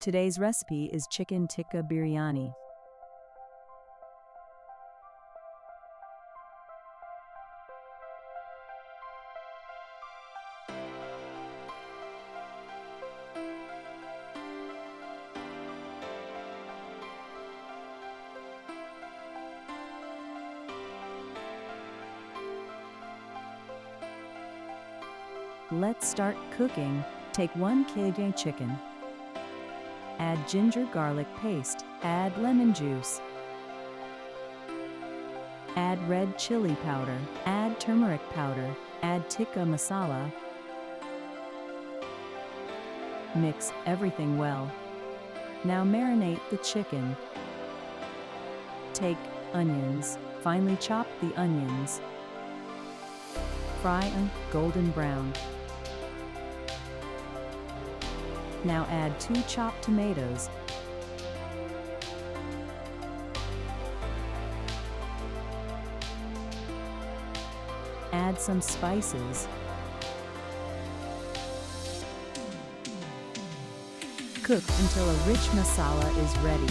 Today's recipe is Chicken Tikka Biryani. Let's start cooking. Take 1 kg chicken. Add ginger garlic paste. Add lemon juice. Add red chili powder. Add turmeric powder. Add tikka masala. Mix everything well. Now marinate the chicken. Take onions. Finely chop the onions. Fry them golden brown. Now add 2 chopped tomatoes. Add some spices. Cook until a rich masala is ready.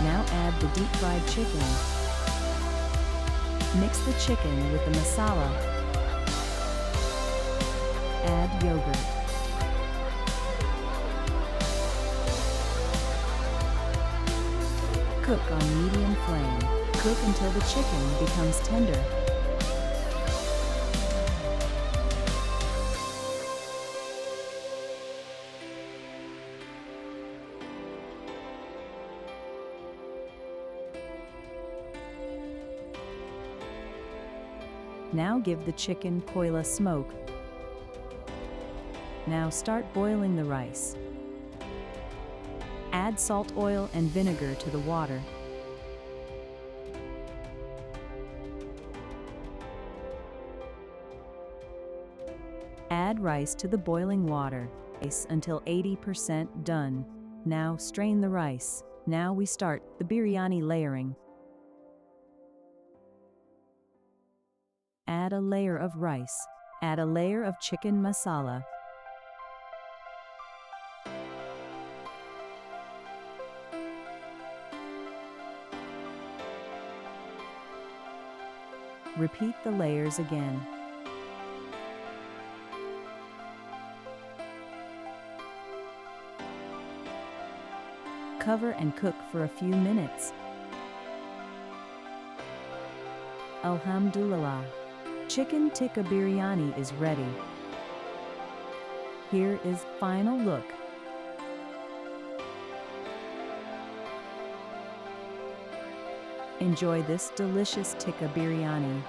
Now add the deep-fried chicken. Mix the chicken with the masala. Add yogurt. Cook on medium flame. Cook until the chicken becomes tender. Now give the chicken koila smoke. Now start boiling the rice. Add salt, oil, and vinegar to the water. Add rice to the boiling water. Rice until 80% done. Now strain the rice. Now we start the biryani layering. Add a layer of rice. Add a layer of chicken masala. Repeat the layers again. Cover and cook for a few minutes. Alhamdulillah. Chicken Tikka Biryani is ready. Here is final look. Enjoy this delicious Tikka Biryani.